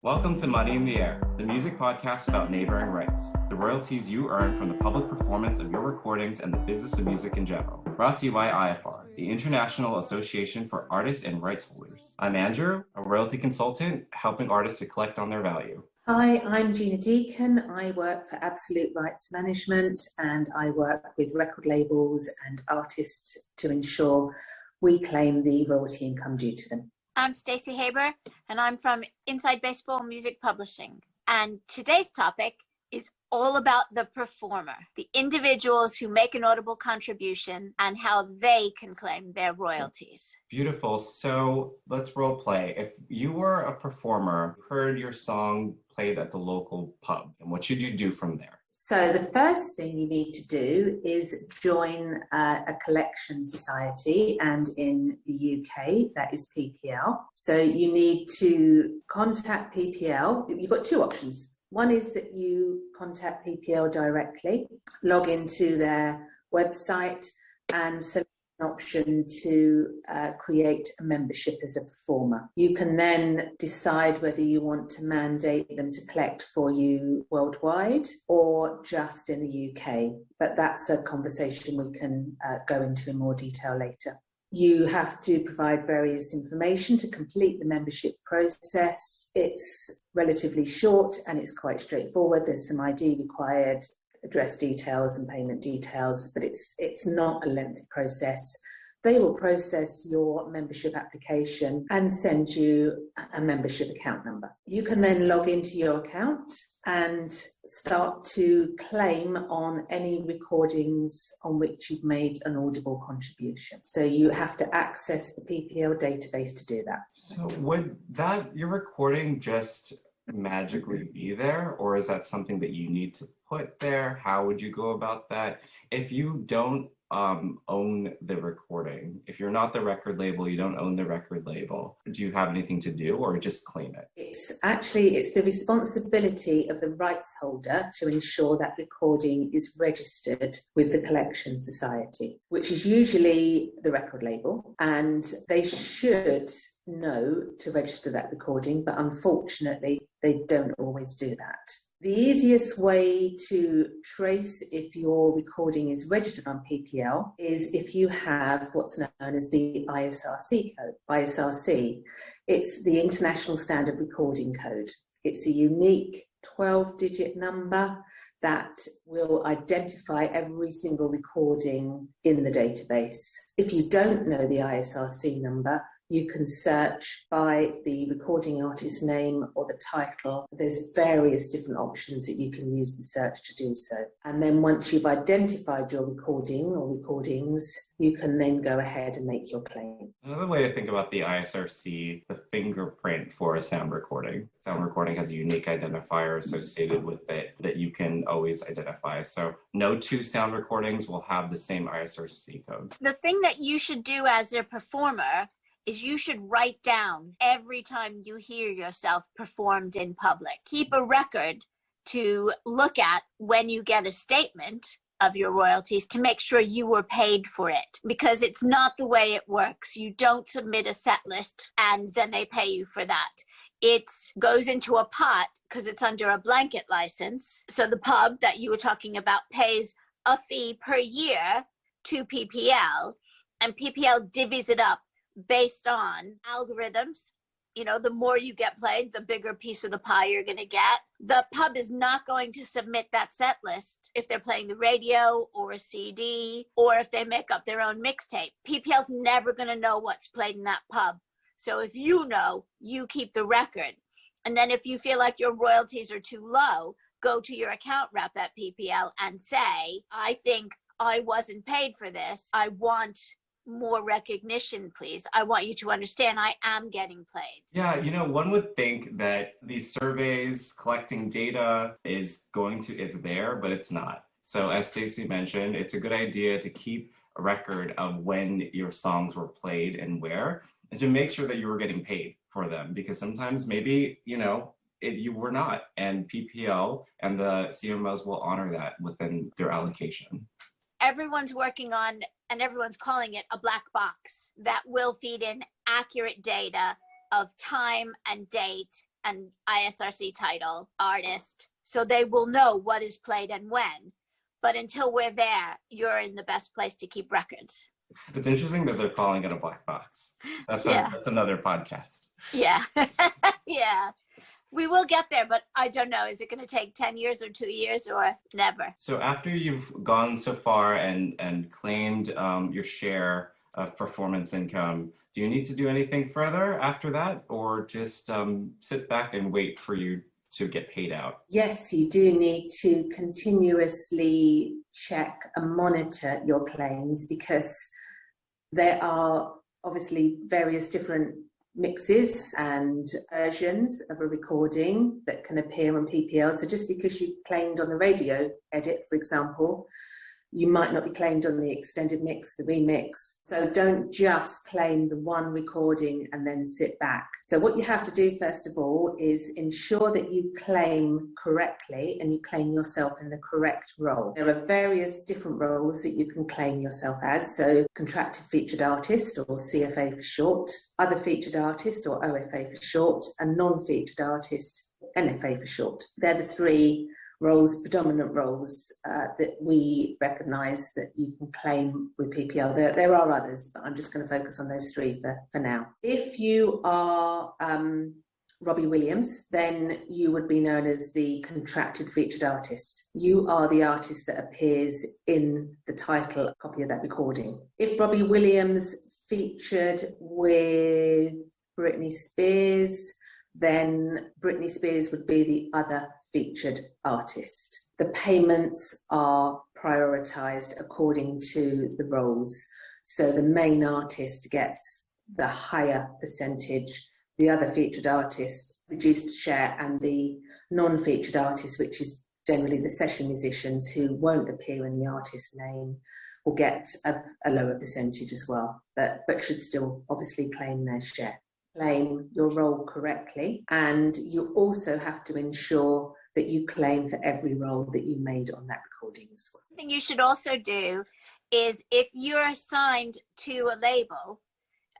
Welcome to Money in the Air, the music podcast about neighboring rights, the royalties you earn from the public performance of your recordings and the business of music in general. Brought to you by IFR, the International Association for Artists and Rights Holders. I'm Andrew, a royalty consultant helping artists to collect on their value. Hi, I'm Gina Deacon. I work for Absolute Rights Management and I work with record labels and artists to ensure we claim the royalty income due to them. I'm Stacey Haber, and I'm from Inside Baseball Music Publishing. And today's topic is all about the performer, the individuals who make an audible contribution and how they can claim their royalties. Beautiful. So let's role play. If you were a performer, heard your song played at the local pub, and what should you do from there? So the first thing you need to do is join a collection society, and in the UK that is PPL. So you need to contact PPL. You've got two options. One is that you contact PPL directly, log into their website and select an option to create a membership as a performer. You can then decide whether you want to mandate them to collect for you worldwide or just in the UK, but that's a conversation we can go into in more detail later. You have to provide various information to complete the membership process. It's relatively short and it's quite straightforward. There's some ID required, address details and payment details, but it's not a lengthy process. They will process your membership application and send you a membership account number. You can then log into your account and start to claim on any recordings on which you've made an audible contribution. So you have to access the PPL database to do that. So would your recording just magically be there, or is that something that you need to put there? How would you go about that? If you don't own the recording, if you're not the record label, you don't own the record label, do you have anything to do or just claim it? It's the responsibility of the rights holder to ensure that recording is registered with the collection society, which is usually the record label, and they should know to register that recording, but unfortunately they don't always do that. The easiest way to trace if your recording is registered on PPL is if you have what's known as the ISRC code. ISRC, it's the International Standard Recording Code. It's a unique 12-digit number that will identify every single recording in the database. If you don't know the ISRC number, you can search by the recording artist's name or the title. There's various different options that you can use the search to do so. And then once you've identified your recording or recordings, you can then go ahead and make your claim. Another way to think about the ISRC, the fingerprint for a sound recording. Sound recording has a unique identifier associated with it that you can always identify. So no two sound recordings will have the same ISRC code. The thing that you should do as a performer is you should write down every time you hear yourself performed in public. Keep a record to look at when you get a statement of your royalties to make sure you were paid for it, because it's not the way it works. You don't submit a set list and then they pay you for that. It goes into a pot because it's under a blanket license. So the pub that you were talking about pays a fee per year to PPL, and PPL divvies it up based on algorithms. You know, the more you get played, the bigger piece of the pie you're going to get. The pub is not going to submit that set list if they're playing the radio or a CD, or if they make up their own mixtape. PPL's never going to know what's played in that pub. So if you know, you keep the record. And then if you feel like your royalties are too low, go to your account rep at PPL and say, I think I wasn't paid for this. I want more recognition, please. I want you to understand I am getting played. Yeah, one would think that these surveys collecting data is there, but it's not. So as Stacey mentioned, it's a good idea to keep a record of when your songs were played and where, and to make sure that you were getting paid for them, because sometimes maybe, you were not, and PPL and the CMOs will honor that within their allocation. Everyone's working on, and everyone's calling it a black box that will feed in accurate data of time and date and ISRC title, artist, so they will know what is played and when. But until we're there, you're in the best place to keep records. It's interesting that they're calling it a black box. That's another podcast. Yeah. Yeah. We will get there, but I don't know. Is it going to take 10 years or 2 years or never? So after you've gone so far and claimed your share of performance income, do you need to do anything further after that, or just sit back and wait for you to get paid out? Yes, you do need to continuously check and monitor your claims, because there are obviously various different mixes and versions of a recording that can appear on PPL. So just because you claimed on the radio edit, for example, you might not be claimed on the extended mix, the remix. So don't just claim the one recording and then sit back. So what you have to do, first of all, is ensure that you claim correctly and you claim yourself in the correct role. There are various different roles that you can claim yourself as. So contracted featured artist, or CFA for short, other featured artist, or OFA for short, and non-featured artist, NFA for short. They're the three roles, predominant roles that we recognise that you can claim with PPL. There are others, but I'm just going to focus on those three for now. If you are Robbie Williams, then you would be known as the contracted featured artist. You are the artist that appears in the title copy of that recording. If Robbie Williams featured with Britney Spears, then Britney Spears would be the other featured artist. The payments are prioritised according to the roles. So the main artist gets the higher percentage, the other featured artist reduced share, and the non-featured artist, which is generally the session musicians who won't appear in the artist's name, will get a lower percentage as well, but should still obviously claim their share. Claim your role correctly, and you also have to ensure that you claim for every role that you made on that recording as well. One thing you should also do is, if you're assigned to a label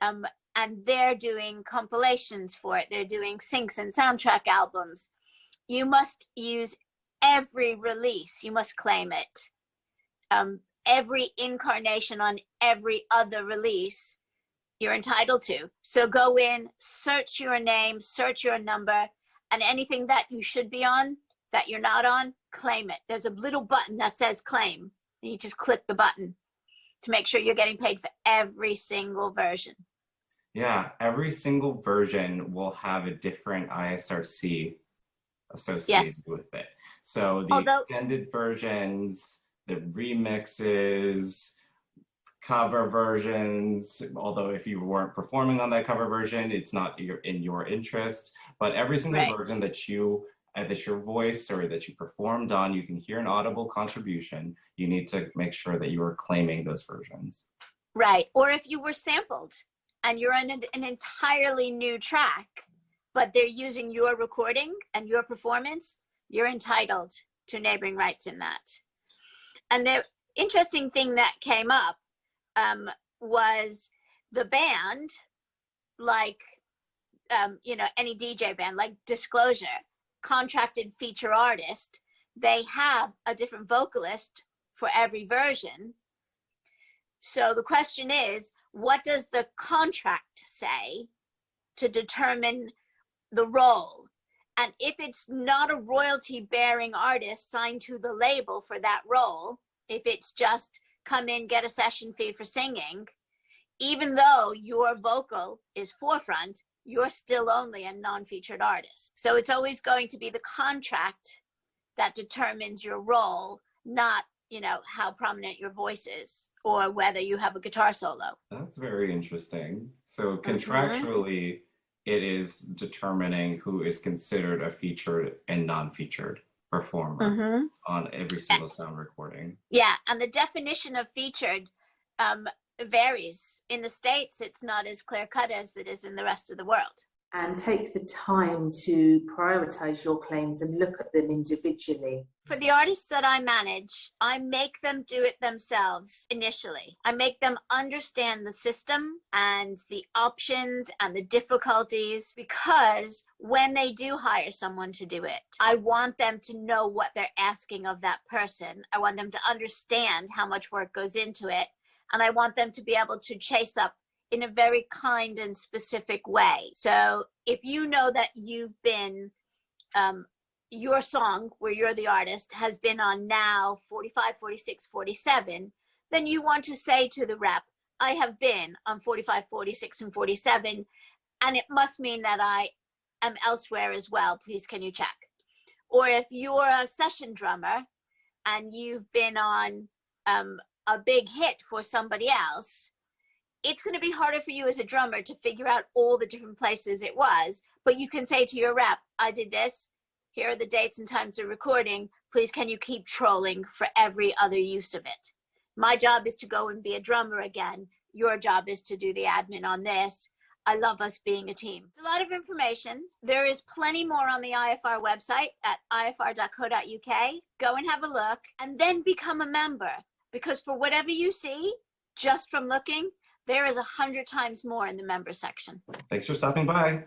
and they're doing compilations for it, they're doing syncs and soundtrack albums, you must use every release, you must claim it. Every incarnation on every other release you're entitled to. So go in, search your name, search your number, and anything that you should be on, that you're not on, claim it. There's a little button that says claim, and you just click the button to make sure you're getting paid for every single version. Yeah, every single version will have a different ISRC associated with it. So the extended versions, the remixes, cover versions, although if you weren't performing on that cover version, it's not in your interest, but every single version that your voice or that you performed on, you can hear an audible contribution, you need to make sure that you are claiming those versions. Right, or if you were sampled and you're on an entirely new track, but they're using your recording and your performance, you're entitled to neighboring rights in that. And the interesting thing that came up was the band, like, any DJ band, like Disclosure, contracted feature artist, they have a different vocalist for every version. So the question is, what does the contract say to determine the role? And if it's not a royalty bearing artist signed to the label for that role, if it's just come in, get a session fee for singing, even though your vocal is forefront, you're still only a non-featured artist. So it's always going to be the contract that determines your role, not, how prominent your voice is or whether you have a guitar solo. That's very interesting. So contractually, it is determining who is considered a featured and non-featured performer on every single sound recording. Yeah, and the definition of featured varies. In the States, it's not as clear cut as it is in the rest of the world. and take the time to prioritize your claims and look at them individually. For the artists that I manage, I make them do it themselves initially. I make them understand the system and the options and the difficulties, because when they do hire someone to do it, I want them to know what they're asking of that person. I want them to understand how much work goes into it, and I want them to be able to chase up in a very kind and specific way. So if you know that you've been, your song, where you're the artist, has been on now 45, 46, 47, then you want to say to the rep, I have been on 45, 46, and 47, and it must mean that I am elsewhere as well. Please, can you check? Or if you're a session drummer and you've been on a big hit for somebody else, it's going to be harder for you as a drummer to figure out all the different places it was, but you can say to your rep, I did this, here are the dates and times of recording, please can you keep trolling for every other use of it. My job is to go and be a drummer again, your job is to do the admin on this. I love us being a team. It's a lot of information. There is plenty more on the IFR website at ifr.co.uk. Go and have a look, and then become a member, because for whatever you see, just from looking, there is 100 times more in the member section. Thanks for stopping by.